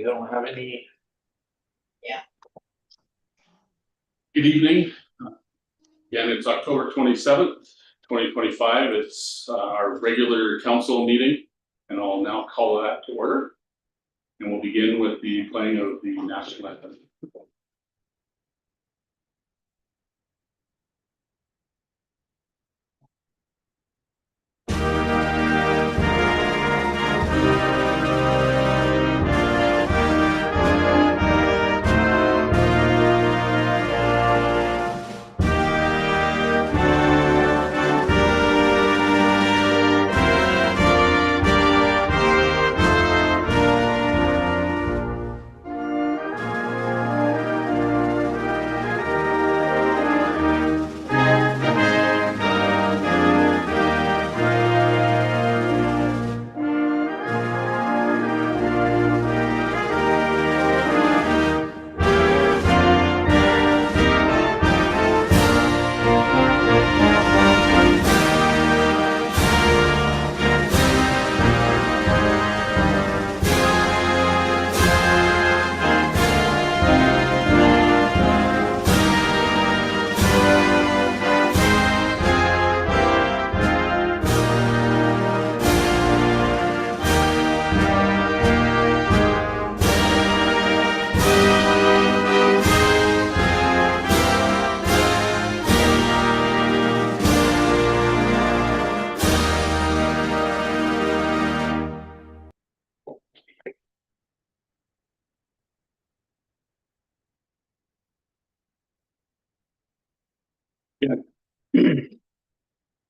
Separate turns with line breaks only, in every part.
you don't have any.
Good evening. Again, it's October 27th, 2025. It's our regular council meeting, and I'll now call that to order. And we'll begin with the playing of the national anthem.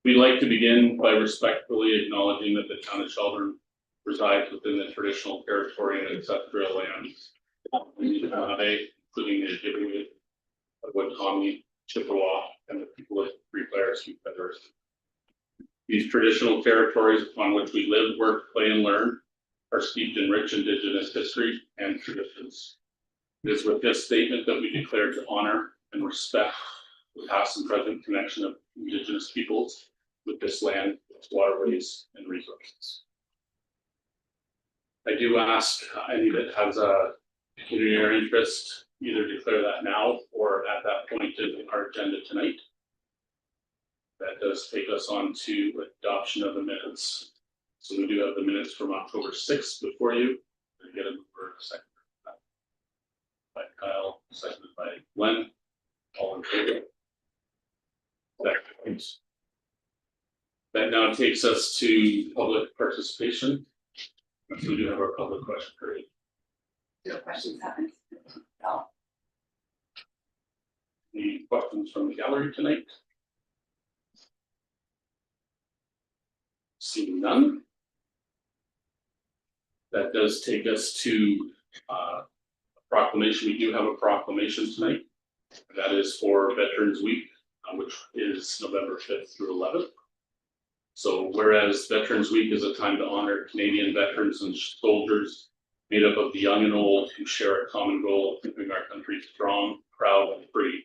We'd like to begin by respectfully acknowledging that the town of Shelburne resides within the traditional territory and ancestral lands of the Anishinaabe, including the Ojibwe, Potawatomi, Chippewa, and the people of Three Flares Confederacy. These traditional territories upon which we live, work, play, and learn are steeped in rich Indigenous history and traditions. It is with this statement that we declare to honor and respect the past and present connection of Indigenous peoples with this land, its waterways, and resources. I do ask any that has a pecuniary interest, either declare that now or at that point in our agenda tonight. That does take us on to adoption of the minutes. So we do have the minutes from October 6th before you. I get them for a second. By Kyle, seconded by Glenn. All in favor? That now takes us to public participation. So we do have our public question period.
No questions happened. No.
Any questions from the gallery tonight? Seeing none. That does take us to a proclamation. We do have a proclamation tonight. That is for Veterans Week, which is November 5th through 11th. So whereas Veterans Week is a time to honor Canadian veterans and soldiers made up of the young and old who share a common goal of keeping our country strong, proud, and free.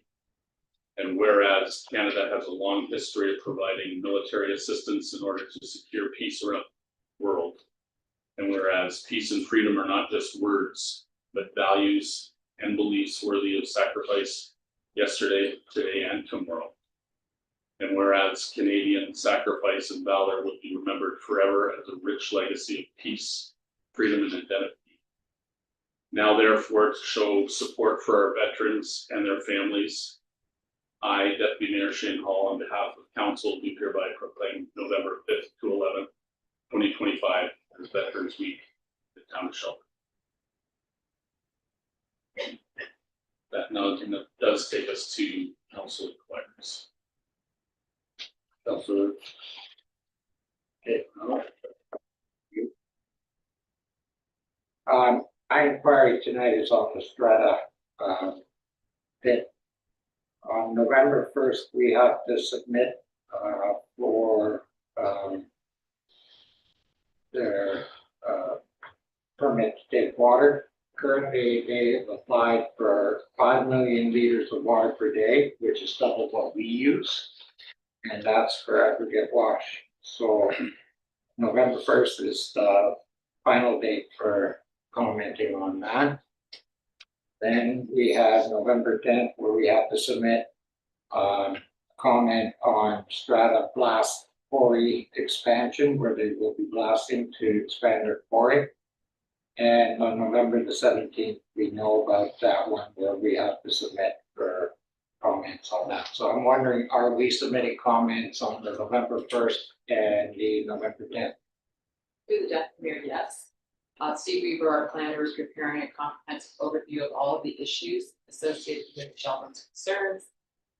And whereas Canada has a long history of providing military assistance in order to secure peace around the world. And whereas peace and freedom are not just words, but values and beliefs worthy of sacrifice yesterday, today, and tomorrow. And whereas Canadian sacrifice and valor will be remembered forever as a rich legacy of peace, freedom, and identity. Now, therefore, to show support for our veterans and their families, I, Deputy Mayor Shane Hall, on behalf of Council, do hereby proclaim November 5th to 11th, 2025 as Veterans Week in the town of Shelburne. That now does take us to council inquiries. Councilor. Okay.
My inquiry tonight is on the Strata pit. On November 1st, we have to submit for their permit to take water. Currently, they have applied for 5 million liters of water per day, which is double what we use, and that's for aggregate wash. So November 1st is the final date for commenting on that. Then we have November 10th, where we have to submit comment on Strata Blast Quarry expansion, where they will be blasting to expand their quarry. And on November the 17th, we know about that one where we have to submit for comments on that. So I'm wondering, are we submitting comments on the November 1st and the November 10th?
Through the death mayor, yes. Steve Weaver, our planner, is preparing a comprehensive overview of all of the issues associated with Shelburne's concerns.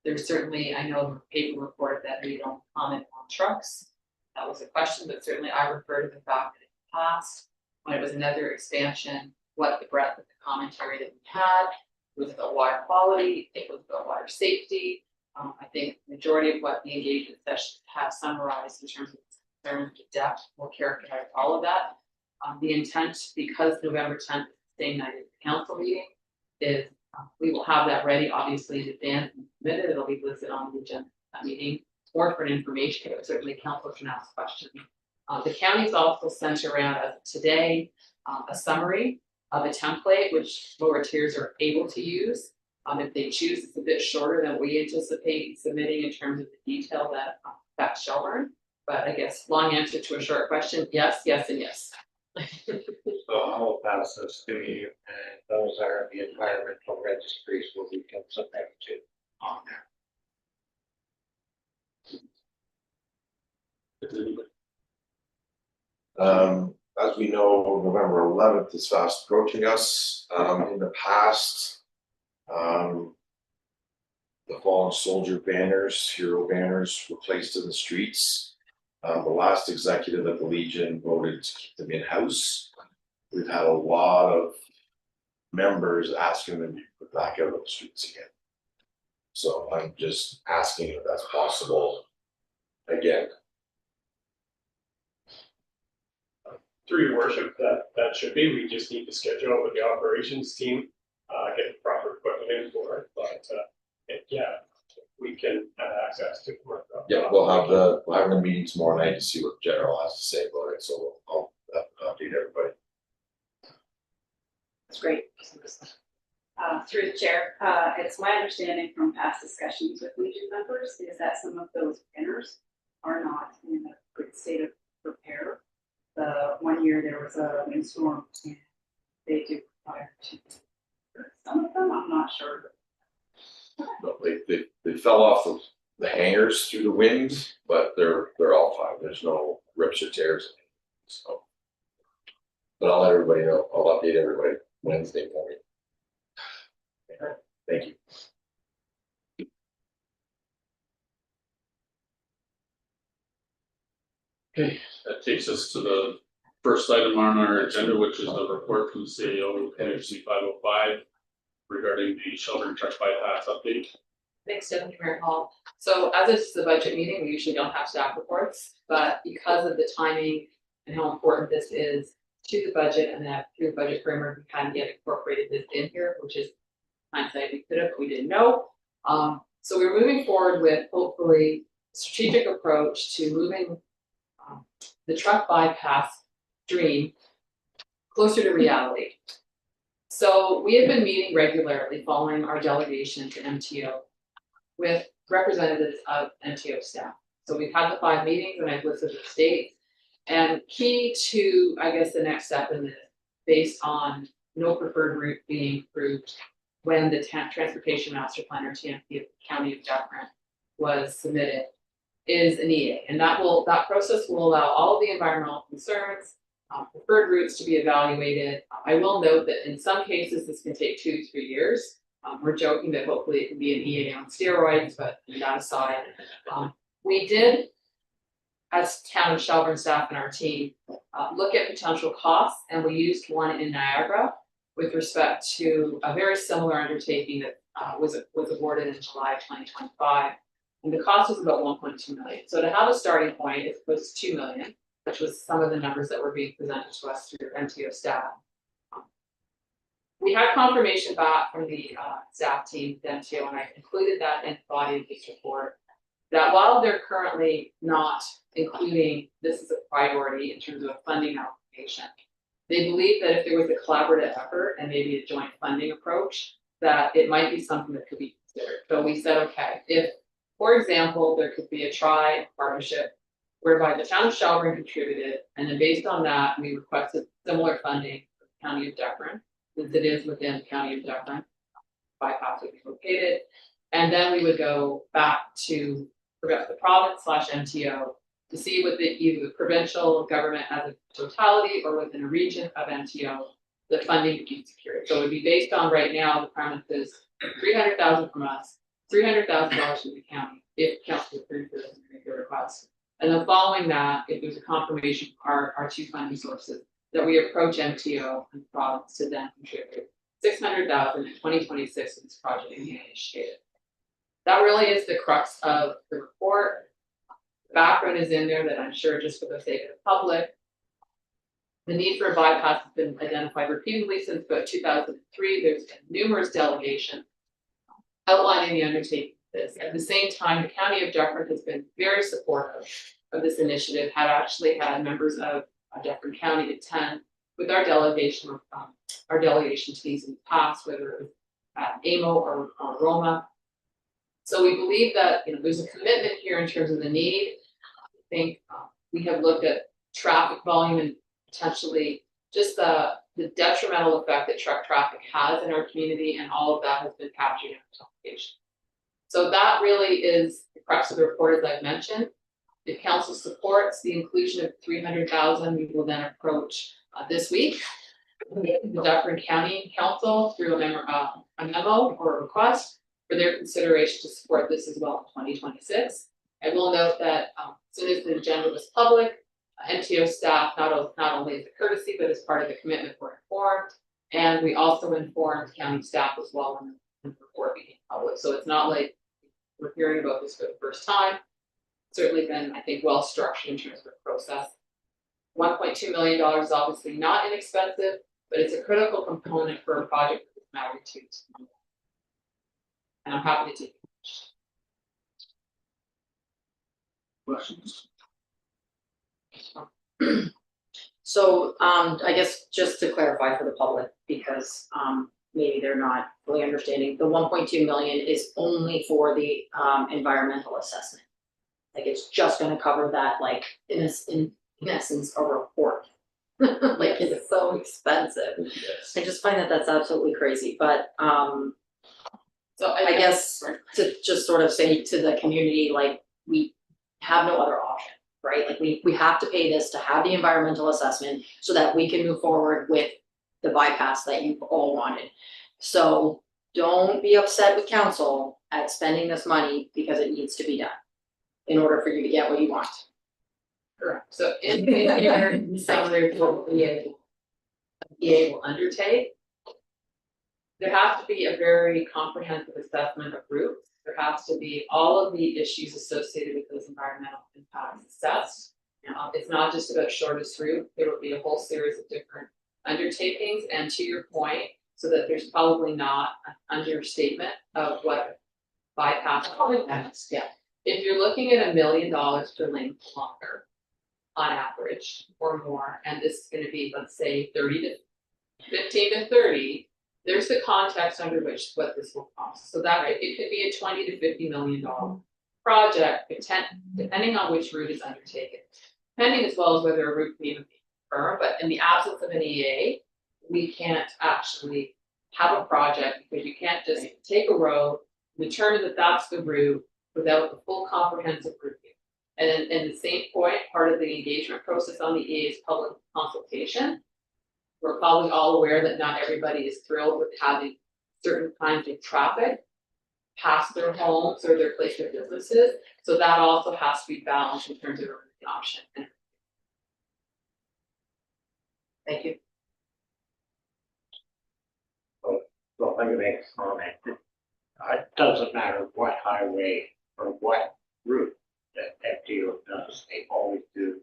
There's certainly, I know, the paper report that we don't comment on trucks. That was a question, but certainly I refer to the fact that in the past, when it was another expansion, what the breadth of the commentary that we had, it was about water quality, it was about water safety. I think the majority of what the engagement sessions have summarized in terms of concerns, the depth, will characterize all of that. The intent, because November 10th is the same night as the council meeting, is we will have that ready, obviously, in advance and submitted. It'll be listed on the agenda of that meeting, or for information, but certainly council can ask questions. The county's also sent around as of today a summary of a template which lower tiers are able to use. If they choose, it's a bit shorter than we anticipate submitting in terms of the detail that affects Shelburne. But I guess long answer to a short question, yes, yes, and yes.
So I'll pass this to you, and those are the environmental registries where we can submit to on there.
As we know, November 11th is fast approaching us. In the past, the fallen soldier banners, hero banners were placed in the streets. The last executive at the Legion voted to keep them in-house. We've had a lot of members asking them to be put back out on the streets again. So I'm just asking if that's possible again.
Through your worship, that should be, we just need to schedule it with the operations team, get the proper equipment in for it, but, yeah, we can have access to work.
Yeah, we're having a meeting tomorrow night to see what the general has to say about it, so I'll update everybody.
That's great. Through the chair, it's my understanding from past discussions with Legion members is that some of those banners are not in a good state of repair. The one year there was a windstorm and they do require to, some of them, I'm not sure.
No, they fell off the hangers through the wind, but they're all fine. There's no rips or tears. So, but I'll let everybody know. I'll update everybody Wednesday morning. Thank you.
Okay, that takes us to the first item on our agenda, which is a report from the CAO NHC 505 regarding the Shelburne Truck Bypass update.
Thanks, Deputy Mayor Hall. So as it's the budget meeting, we usually don't have staff reports, but because of the timing and how important this is to the budget and that through the budget framework, we kind of get incorporated this in here, which is hindsight we could have, but we didn't know. So we're moving forward with hopefully a strategic approach to moving the truck bypass dream closer to reality. So we have been meeting regularly following our delegation to MTO with representatives of MTO staff. So we've had the 5 meetings and I've listed the states. And key to, I guess, the next step in this, based on no preferred route being approved when the Transportation Master Plan or TMP of the County of Dufferin was submitted, is an EA. And that process will allow all of the environmental concerns, preferred routes to be evaluated. I will note that in some cases, this can take 2 to 3 years. We're joking that hopefully it can be an EA on steroids, but that aside, we did, as Town of Shelburne staff and our team, look at potential costs, and we used one in Niagara with respect to a very similar undertaking that was awarded in July of 2025. And the cost was about 1.2 million. So to have a starting point, it was 2 million, which was some of the numbers that were being presented to us through MTO staff. We had confirmation back from the staff team, the MTO, and I included that in the body of this report, that while they're currently not including this as a priority in terms of a funding application, They believe that if there was a collaborative effort and maybe a joint funding approach, that it might be something that could be considered. So we said, okay, if, for example, there could be a partnership whereby the town of Shelburne contributed, and then based on that, we requested similar funding for the county of Dufferin, since it is within the county of Dufferin, bypass would be located. And then we would go back to the province / MTO to see with either the provincial government as a totality or within a region of MTO, the funding could be secured. So it would be based on right now, the premise is $300,000 from us, $300,000 from the county, if council approves this and make a request. And then following that, if there's a confirmation of our two funding sources, that we approach MTO and the province to then contribute $600,000 in 2026 for this project being initiated. That really is the crux of the report. The background is in there that I'm sure just for the sake of the public. The need for a bypass has been identified repeatedly since about 2003. There's been numerous delegations outlining the undertaking of this. At the same time, the County of Dufferin has been very supportive of this initiative, had actually had members of Dufferin County attend with our delegation to these in the past, whether it was at AMO or Roma. So we believe that there's a commitment here in terms of the need. I think we have looked at traffic volume and potentially just the detrimental effect that truck traffic has in our community, and all of that has been captured in our application. So that really is the crux of the report, as I've mentioned. If council supports the inclusion of $300,000, we will then approach this week the Dufferin County Council through a memo or a request for their consideration to support this as well in 2026. I will note that as soon as the agenda was public, MTO staff, not only as a courtesy, but as part of the commitment, were informed. And we also informed county staff as well when the report became public. So it's not like we're hearing about this for the first time. It's certainly been, I think, well structured in terms of the process. $1.2 million is obviously not inexpensive, but it's a critical component for a project of this magnitude. And I'm happy to take
Questions?
So, I guess just to clarify for the public, because, maybe they're not fully understanding, the 1.2 million is only for the, environmental assessment. Like, it's just gonna cover that, like, in essence, a report. Like, it's so expensive.
Yes.
I just find that that's absolutely crazy, but,
So
I guess to just sort of say to the community, like, we have no other option, right? Like, we have to pay this to have the environmental assessment so that we can move forward with the bypass that you've all wanted. So don't be upset with council at spending this money, because it needs to be done in order for you to get what you want.
correct. So in your summary of what the EA will undertake, there has to be a very comprehensive assessment of routes. There has to be all of the issues associated with those environmental impacts assessed. It's not just about shortest route. There will be a whole series of different undertakings. And to your point, so that there's probably not an understatement of what bypass is.
Yeah.
If you're looking at $1 million per lane kilometer on average or more, and this is gonna be, let's say, 15 to 30, there's the context under which what this will cost. So that it could be a $20 to $50 million project, depending on which route is undertaken. Depending as well as whether a route can even be confirmed, but in the absence of an EA, we can't actually have a project, because you can't just take a road, determine that that's the route without the full comprehensive review. And then, in the same point, part of the engagement process on the EA is public consultation. We're probably all aware that not everybody is thrilled with having certain kinds of traffic pass their homes or their place of businesses. So that also has to be balanced in terms of the option.
Thank you.
So if I can make a comment, it doesn't matter what highway or what route that FDO does, they always do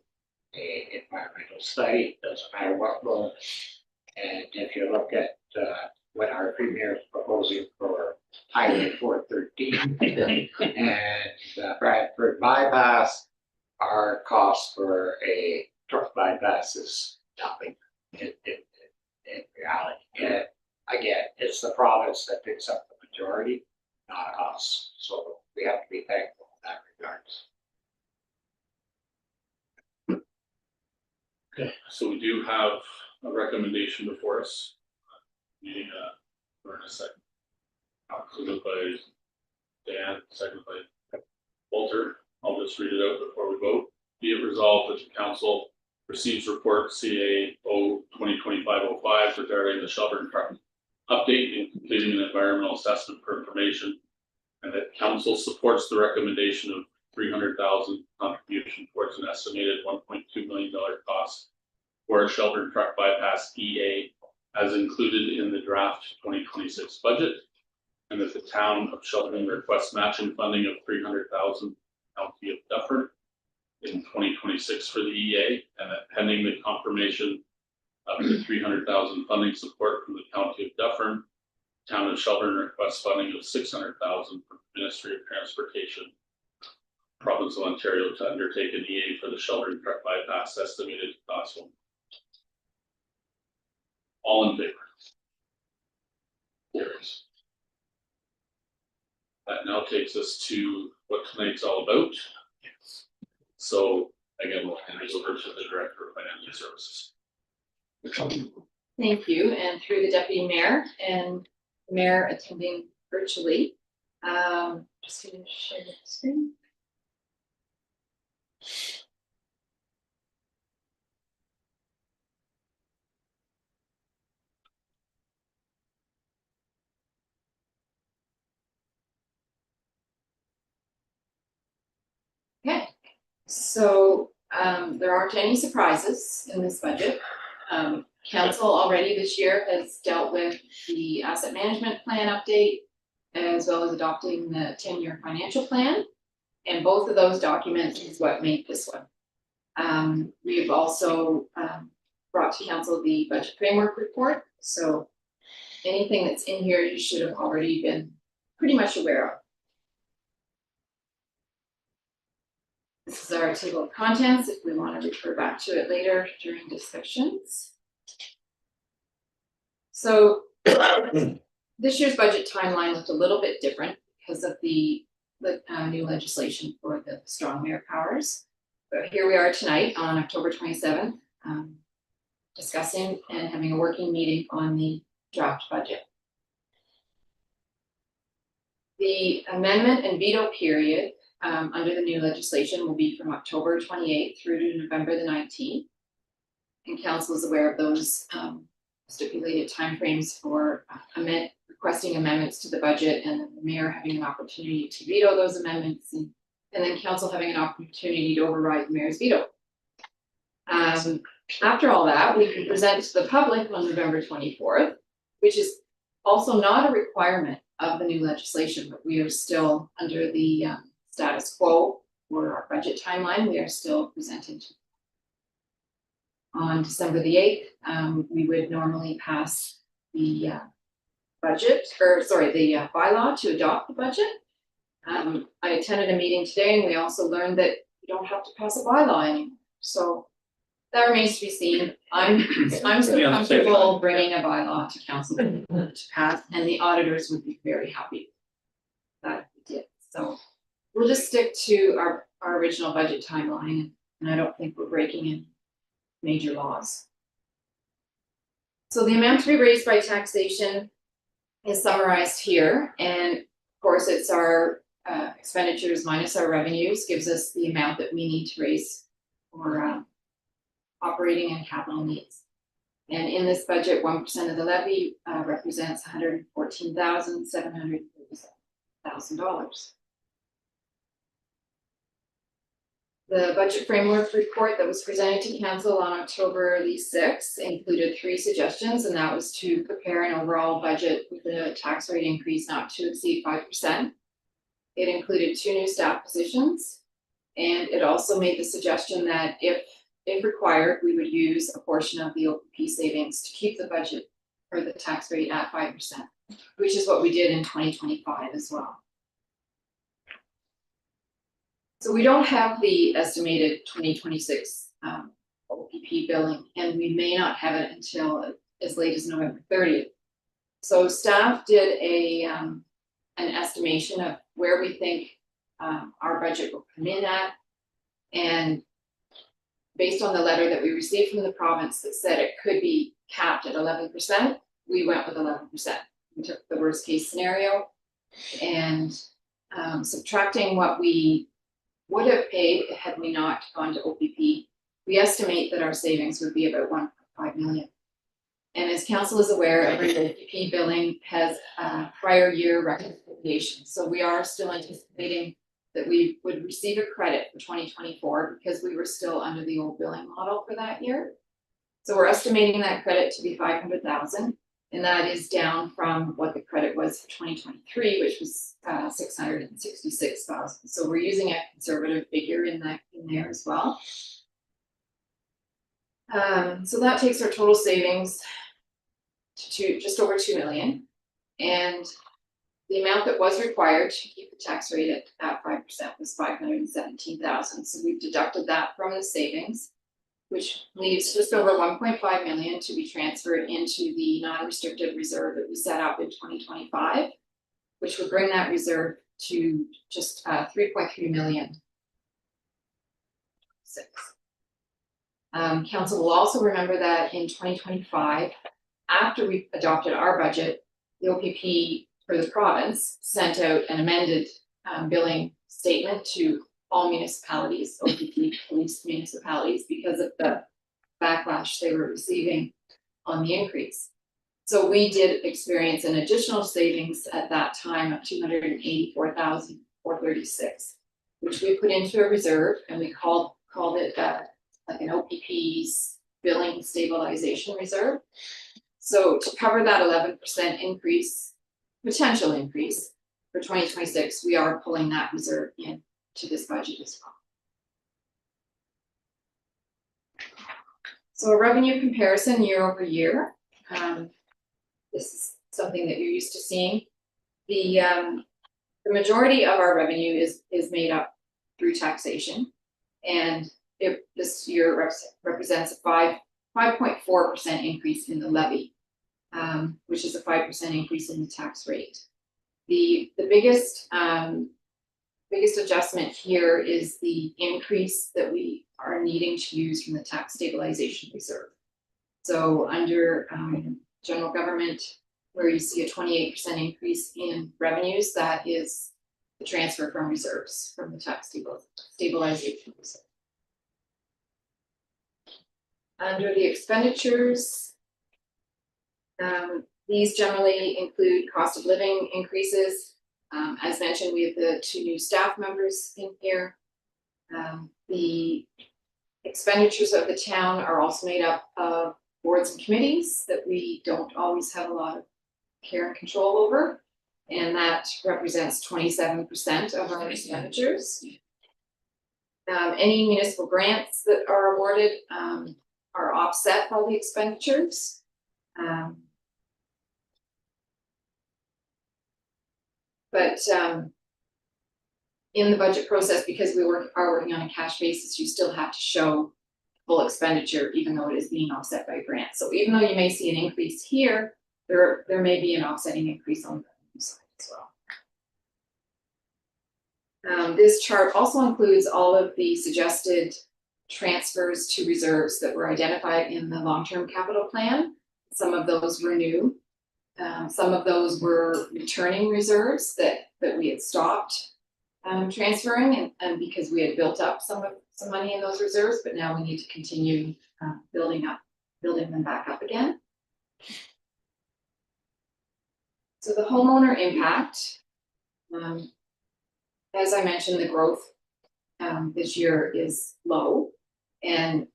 a environmental study, doesn't matter what road. And if you look at, what our premier is proposing for Highway 413 and Bradford bypass, our cost for a truck bypass is nothing. in reality. And again, it's the province that picks up the majority, not us. So we have to be thankful in that regards.
Okay, so we do have a recommendation before us. Needing a second. Included by Dan, second by Walter. I'll just read it out before we vote. Be it resolved that the council receives report CAO 2025-05 regarding the Shelburne Truck update and completing an environmental assessment for information, and that council supports the recommendation of 300,000 contribution towards an estimated $1.2 million cost for a Shelburne Truck bypass EA as included in the draft 2026 budget, and that the town of Shelburne requests matching funding of 300,000 County of Dufferin in 2026 for the EA, and that pending the confirmation of the 300,000 funding support from the County of Dufferin, town of Shelburne requests funding of 600,000 from the Ministry of Transportation, Province of Ontario, to undertake an EA for the Shelburne Truck bypass estimated to cost $1. All in favor? Carries. That now takes us to what tonight's all about. So again, we'll hand it over to the Director of Financial Services.
Thank you, and through the deputy mayor and the mayor attending virtually. Just gonna share the screen. Okay, so there aren't any surprises in this budget. Council already this year has dealt with the asset management plan update as well as adopting the 10-year financial plan. And both of those documents is what made this one. We've also brought to council the budget framework report. So anything that's in here, you should have already been pretty much aware of. This is our table of contents if we want to refer back to it later during discussions. So this year's budget timeline looked a little bit different because of the new legislation for the strong mayor powers. But here we are tonight on October 27th, discussing and having a working meeting on the draft budget. The amendment and veto period under the new legislation will be from October 28th through to November the 19th. And council is aware of those stipulated timeframes for requesting amendments to the budget, and the mayor having an opportunity to veto those amendments, and then council having an opportunity to override the mayor's veto. After all that, we can present to the public on November 24th, which is also not a requirement of the new legislation, but we are still under the status quo for our budget timeline. We are still presenting to. On December the 8th, we would normally pass the bylaw to adopt the budget. I attended a meeting today and we also learned that you don't have to pass a bylaw anymore. So that remains to be seen. I'm so comfortable bringing a bylaw to council to pass, and the auditors would be very happy that we did. So we'll just stick to our original budget timeline, and I don't think we're breaking in major laws. So the amount to be raised by taxation is summarized here, and of course it's our expenditures minus our revenues gives us the amount that we need to raise for operating and capital needs. And in this budget, 1% of the levy represents $114,737,000. The budget framework report that was presented to council on October the 6th included 3 suggestions, and that was to prepare an overall budget with a tax rate increase not to exceed 5%. It included 2 new staff positions, and it also made the suggestion that if required, we would use a portion of the OPP savings to keep the budget or the tax rate at 5%, which is what we did in 2025 as well. So we don't have the estimated 2026
OPP billing, and we may not have it until as late as November 30th. So staff did an estimation of where we think our budget will come in at. And based on the letter that we received from the province that said it could be capped at 11%, we went with 11%. We took the worst case scenario and subtracting what we would have paid had we not gone to OPP, we estimate that our savings would be about 1.5 million. And as council is aware, every OPP billing has prior year reconciliation. So we are still anticipating that we would receive a credit for 2024 because we were still under the old billing model for that year. So we're estimating that credit to be 500,000, and that is down from what the credit was for 2023, which was 666,000. So we're using a conservative figure in there as well. So that takes our total savings to just over 2 million, and the amount that was required to keep the tax rate at 5% was 517,000. So we've deducted that from the savings, which leaves just over 1.5 million to be transferred into the non-restricted reserve that we set up in 2025, which would bring that reserve to just 3.3 million. Council will also remember that in 2025, after we adopted our budget, the OPP for the province sent out an amended billing statement to all municipalities, OPP police municipalities, because of the backlash they were receiving on the increase. So we did experience an additional savings at that time of 284,436, which we put into a reserve, and we called it like an OPP's billing stabilization reserve. So to cover that 11% increase, potential increase for 2026, we are pulling that reserve in to this budget as well. So a revenue comparison year over year. This is something that you're used to seeing. The majority of our revenue is made up through taxation, and this year represents a 5.4% increase in the levy, which is a 5% increase in the tax rate. The biggest adjustment here is the increase that we are needing to use from the tax stabilization reserve. So under general government, where you see a 28% increase in revenues, that is the transfer from reserves from the tax stabilization reserve. Under the expenditures, these generally include cost of living increases. As mentioned, we have the 2 new staff members in here. The expenditures of the town are also made up of boards and committees that we don't always have a lot of care and control over, and that represents 27% of our expenditures. Any municipal grants that are awarded are offset by the expenditures. But in the budget process, because we are working on a cash basis, you still have to show full expenditure, even though it is being offset by grants. So even though you may see an increase here, there may be an offsetting increase on the revenue side as well. This chart also includes all of the suggested transfers to reserves that were identified in the long-term capital plan. Some of those were new. Some of those were returning reserves that we had stopped transferring, and because we had built up some money in those reserves, but now we need to continue building them back up again. So the homeowner impact, as I mentioned, the growth this year is low, and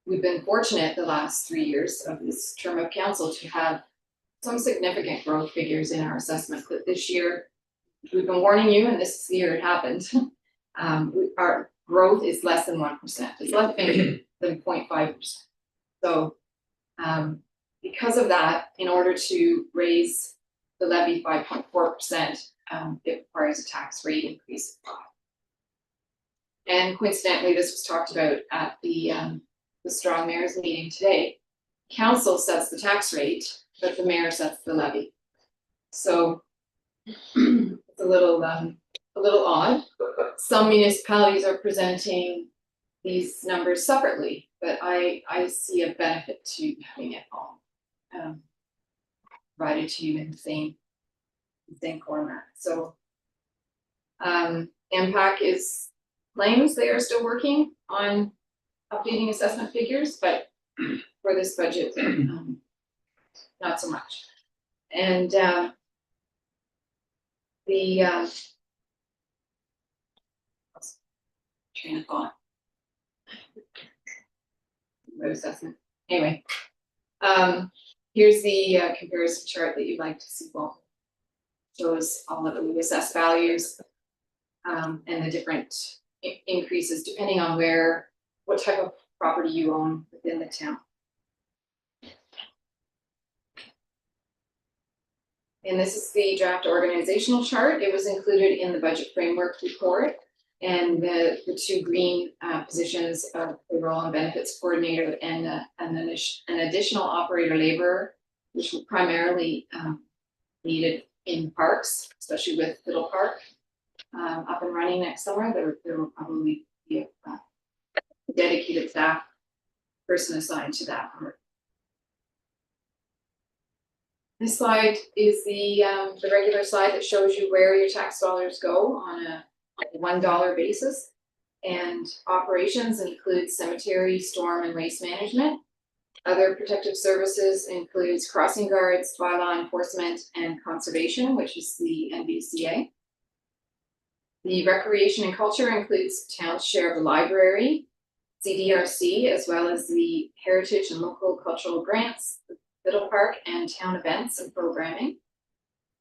we've been fortunate the last 3 years of this term of council to have some significant growth figures in our assessment. But this year, we've been warning you, and this is the year it happened. Our growth is less than 1%. It's less than 0.5%. So because of that, in order to raise the levy 5.4%, it requires a tax rate increase of 5%. And coincidentally, this was talked about at the the Strong Mayor's meeting today, council sets the tax rate, but the mayor sets the levy. So it's a little odd. Some municipalities are presenting these numbers separately, but I see a benefit to having it all provided to you in the same format. So MPAC is claims they are still working on updating assessment figures, but for this budget, not so much. And the train of thought. Road assessment. Anyway, here's the comparison chart that you'd like to see. Well, shows all of the assessed values and the different increases depending on what type of property you own within the town. And this is the draft organizational chart. It was included in the budget framework report. And the two green positions of payroll and benefits coordinator and an additional operator laborer, which were primarily needed in parks, especially with Fiddle Park up and running next summer. There will probably be a dedicated staff person assigned to that part. This slide is the regular slide that shows you where your tax dollars go on a $1 basis, and operations include cemetery, storm, and waste management. Other protective services includes crossing guards, bylaw enforcement, and conservation, which is the NVCA. The recreation and culture includes town's share of the library, CDRC, as well as the heritage and local cultural grants, the Fiddle Park, and town events and programming.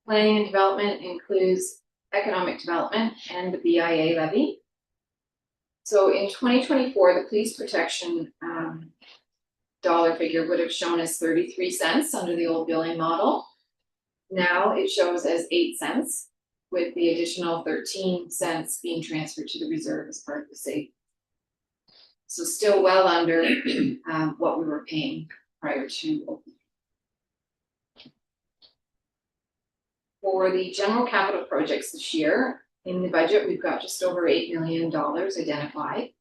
Planning and development includes economic development and the BIA levy. So in 2024, the police protection dollar figure would have shown as 33 cents under the old billing model. Now it shows as 8 cents, with the additional 13 cents being transferred to the reserve as part of the savings. So still well under what we were paying prior to opening. For the general capital projects this year, in the budget, we've got just over $8 million identified.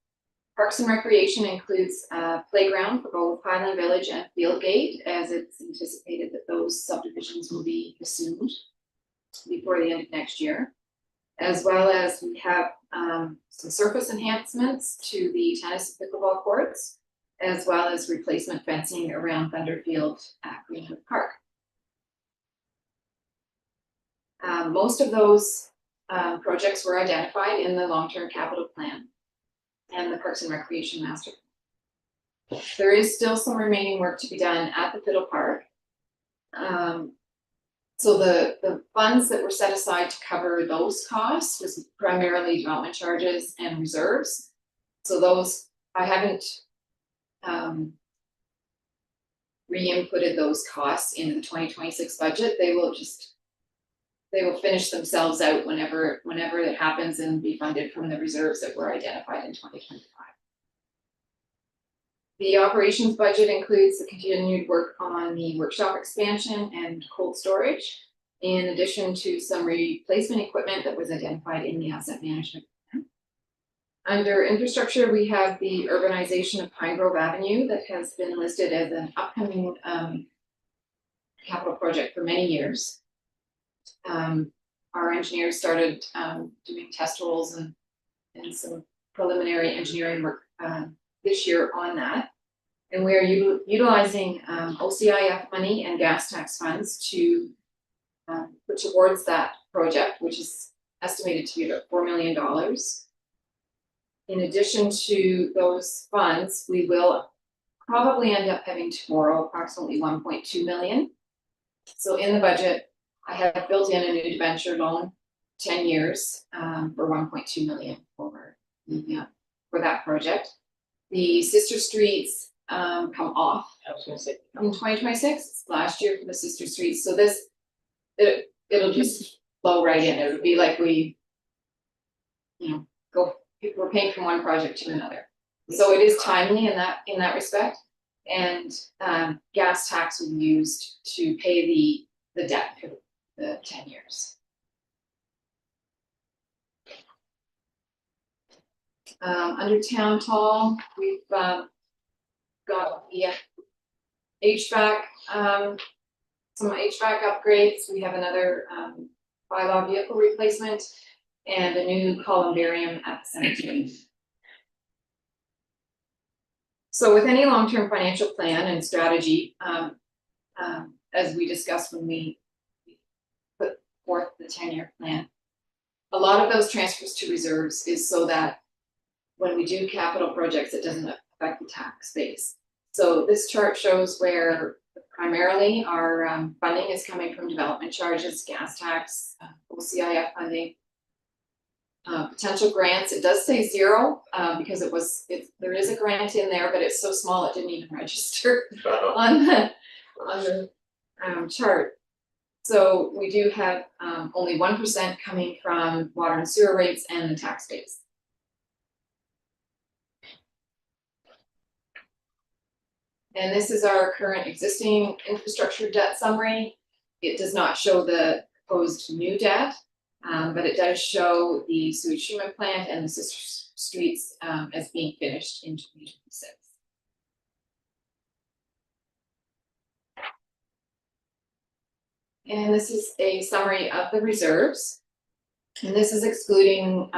Parks and Recreation includes a playground for both Highland Village and Fieldgate, as it's anticipated that those subdivisions will be assumed before the end of next year. As well as we have some surface enhancements to the tennis and pickleball courts, as well as replacement fencing around Thunderfield at Greenwood Park. Most of those projects were identified in the long-term capital plan and the Parks and Recreation Master Plan. There is still some remaining work to be done at the Fiddle Park. So the funds that were set aside to cover those costs was primarily development charges and reserves. So those, I haven't re-inputted those costs into the 2026 budget. They will finish themselves out whenever it happens and be funded from the reserves that were identified in 2025. The operations budget includes the continued work on the workshop expansion and cold storage, in addition to some replacement equipment that was identified in the asset management plan. Under infrastructure, we have the urbanization of Pine Grove Avenue that has been listed as an upcoming capital project for many years. Our engineers started doing test holes and some preliminary engineering work this year on that. And we are utilizing OCIF money and gas tax funds to put towards that project, which is estimated to be about $4 million. In addition to those funds, we will probably end up having to borrow approximately 1.2 million. So in the budget, I have built in a new debenture loan, 10 years for 1.2 million for that project. The Sister Streets come off
I was gonna say,
in 2026, last year for the Sister Streets. So it'll just flow right in. It'll be like we're paying from one project to another. So it is timely in that respect. And gas tax will be used to pay the debt for the 10 years. Under town hall, we've got the HVAC, some HVAC upgrades. We have another bylaw vehicle replacement and a new columbarium at the cemetery. So with any long-term financial plan and strategy, as we discussed when we put forth the 10-year plan, a lot of those transfers to reserves is so that when we do capital projects, it doesn't affect the tax base. So this chart shows where primarily our funding is coming from development charges, gas tax, OCIF funding. Potential grants, it does say 0, because there is a grant in there, but it's so small it didn't even register on the chart. So we do have only 1% coming from water and sewer rates and the tax base. And this is our current existing infrastructure debt summary. It does not show the proposed new debt, but it does show the sewage treatment plant and the sister streets as being finished in 2026. And this is a summary of the reserves. And this is excluding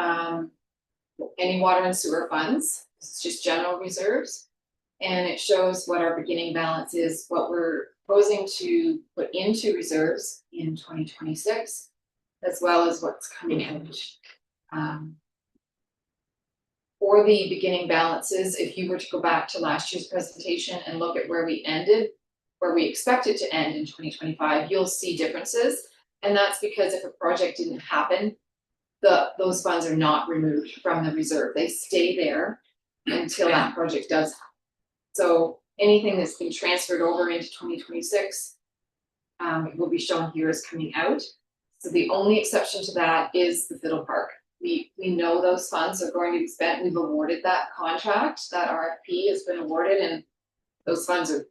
any water and sewer funds. It's just general reserves. And it shows what our beginning balance is, what we're proposing to put into reserves in 2026, as well as what's coming out. For the beginning balances, if you were to go back to last year's presentation and look at where we ended, where we expected to end in 2025, you'll see differences. And that's because if a project didn't happen, those funds are not removed from the reserve. They stay there until that project does happen. So anything that's been transferred over into 2026 will be shown here as coming out. So the only exception to that is the Fiddle Park. We know those funds are going to be spent. We've awarded that contract. That RFP has been awarded, and those funds are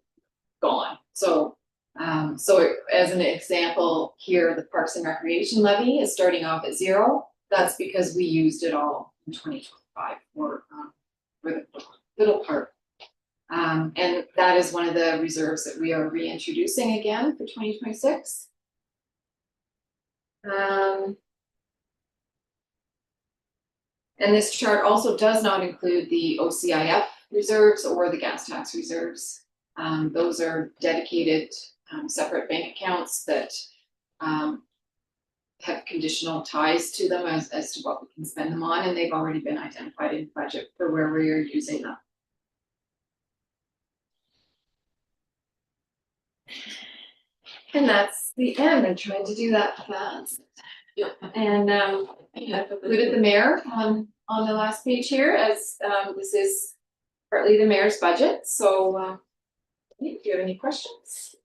gone. So as an example here, the Parks and Recreation levy is starting off at 0. That's because we used it all in 2025 for the Fiddle Park. And that is one of the reserves that we are reintroducing again for 2026. And this chart also does not include the OCIF reserves or the gas tax reserves. Those are dedicated separate bank accounts that have conditional ties to them as to what we can spend them on, and they've already been identified in the budget for where we are using them. And that's the end. I'm trying to do that fast. And I've included the mayor on the last page here, as this is partly the mayor's budget. So if you have any questions,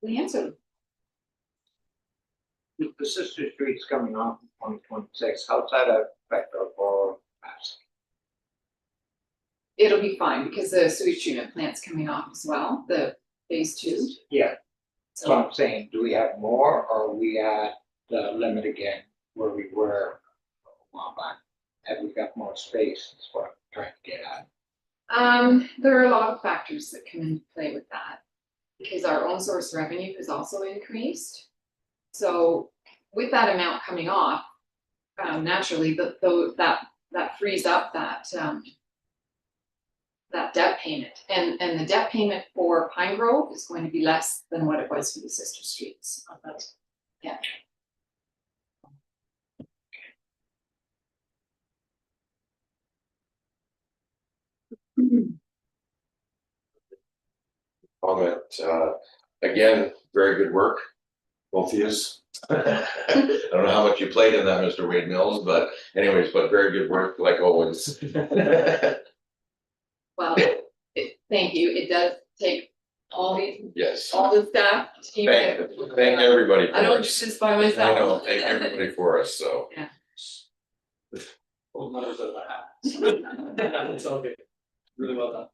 we answer them.
With the sister streets coming off in 2026, how's that affect our borrowing capacity?
It'll be fine because the sewage treatment plant's coming off as well, the phase 2.
Yeah, so
So
I'm saying, do we have more, or are we at the limit again where we were a while back? Have we got more space, is what I'm trying to get at.
there are a lot of factors that come into play with that, because our own source revenue has also increased. So with that amount coming off, naturally, that frees up that debt payment, and the debt payment for Pine Grove is going to be less than what it was for the sister streets. Yeah.
Comment, again, very good work, both of yous. I don't know how much you played in that, Mr. Wade Mills, but anyways, but very good work, like always.
Well, thank you. It does take all
Yes,
the staff to keep it.
thank everybody for
I don't do
us.
this by myself.
I know, thank everybody for us, so.
Yeah.
Those numbers are bad. It's okay. Really well done.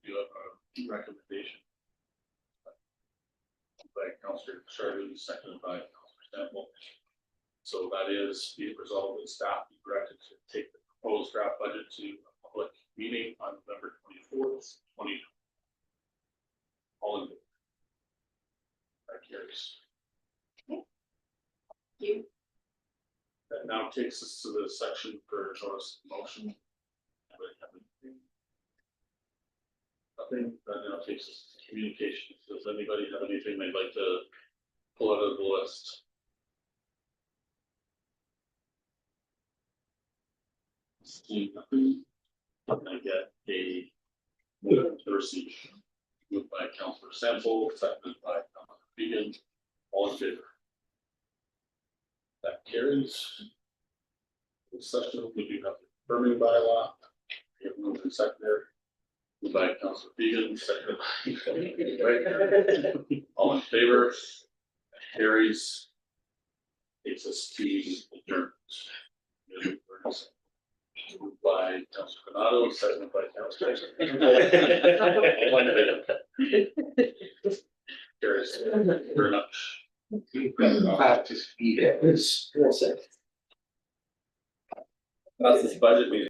You have a recommendation. By Councillor Charlie, seconded by Councillor Sample. So that is be it resolved that staff be directed to take the proposed draft budget to a public meeting on November 24th, 2020. All in favor? That carries.
You,
That now takes us to the section for notice of motion. Anybody have anything? Nothing, that now takes us to communications. Does anybody have anything they'd like to pull out of the list? See nothing. I'm gonna get a motion to receive. Moved by Councillor Sample, seconded by Councillor Vegan. All in favor? That carries. This session, we do have the affirming bylaw. We have moved and seconded. Moved by Councillor Vegan, seconded by. All in favor? That carries. Takes us to adjournment. Moved by Councillor Donato, seconded by Councillor. All in favor? Carries. Very much.
Back to speed.
That's this budget meeting.